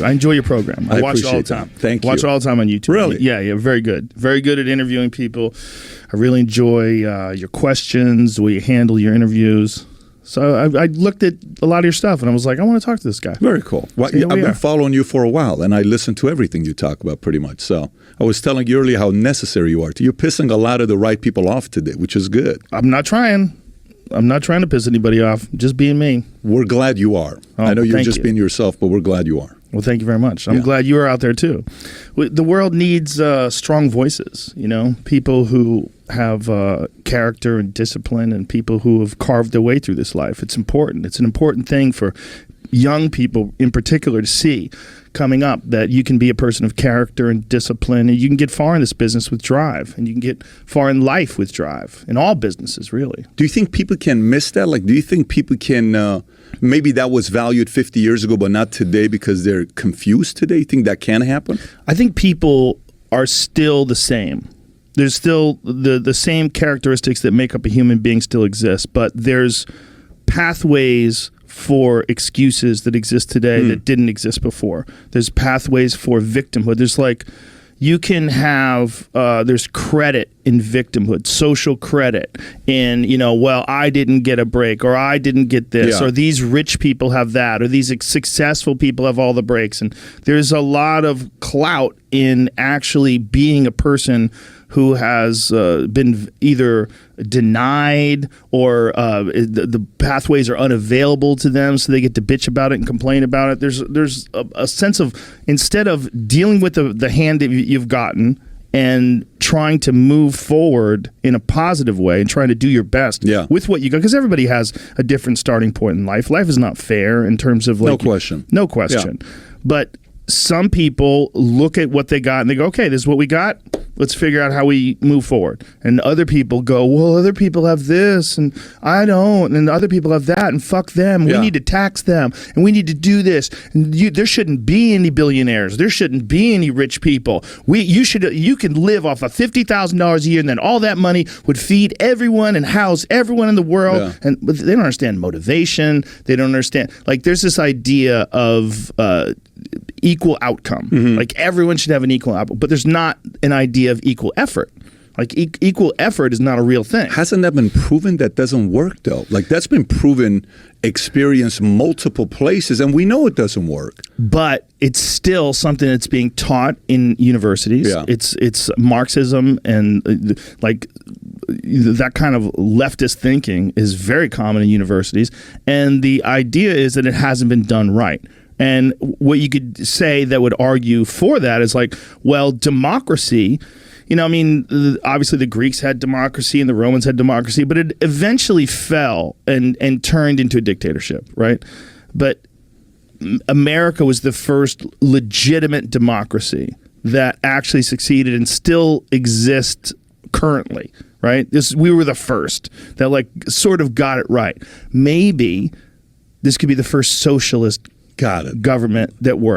I enjoy your program. I watch it all the time. Thank you. Watch it all the time on YouTube. Really? Yeah, very good. Very good at interviewing people. I really enjoy your questions, the way you handle your interviews. So I looked at a lot of your stuff, and I was like, I want to talk to this guy. Very cool. Well, I've been following you for a while, and I listen to everything you talk about pretty much. So I was telling you earlier how necessary you are. You're pissing a lot of the right people off today, which is good. I'm not trying to piss anybody off. Just being me. We're glad you are. I know you're just being yourself, but we're glad you are. Well, thank you very much. I'm glad you are out there too. The world needs strong voices, people who have character and discipline, and people who have carved their way through this life. It's important. It's an important thing for young people in particular to see coming up, that you can be a person of character and discipline, and you can get far in this business with drive, and you can get far in life with drive, in all businesses, really. Do you think people can miss that? Like, do you think people can, maybe that was valued 50 years ago, but not today because they're confused today? You think that can happen? I think people are still the same. There's still the same characteristics that make up a human being still exist, but there's pathways for excuses that exist today that didn't exist before. There's pathways for victimhood. There's you can have, there's credit in victimhood, social credit in, well, I didn't get a break, or I didn't get this, or these rich people have that, or these successful people have all the breaks. And there's a lot of clout in actually being a person who has been either denied or the pathways are unavailable to them, so they get to bitch about it and complain about it. There's a sense of, instead of dealing with the hand that you've gotten and trying to move forward in a positive way and trying to do your best with what you got, because everybody has a different starting point in life. Life is not fair in terms of no question. Yeah. But some people look at what they got and they go, okay, this is what we got. Let's figure out how we move forward. And other people go, well, other people have this and I don't, and other people have that, and fuck them. We need to tax them, and we need to do this. And there shouldn't be any billionaires. There shouldn't be any rich people. You can live off of $50,000 a year, and then all that money would feed everyone and house everyone in the world. Yeah. But they don't understand motivation. They don't understand. There's this idea of equal outcome. Like, everyone should have an equal outcome, but there's not an idea of equal effort. Like, equal effort is not a real thing. Hasn't that been proven? That doesn't work, though. Like, that's been proven, experienced multiple places, and we know it doesn't work. But it's still something that's being taught in universities. Yeah. It's Marxism, and that kind of leftist thinking is very common in universities. And the idea is that it hasn't been done right. And what you could say that would argue for that is well, democracy, obviously the Greeks had democracy and the Romans had democracy, but it eventually fell and turned into a dictatorship, right? But America was the first legitimate democracy that actually succeeded and still exists currently, right? We were the first that sort of got it right. Maybe this could be the first socialist government that works.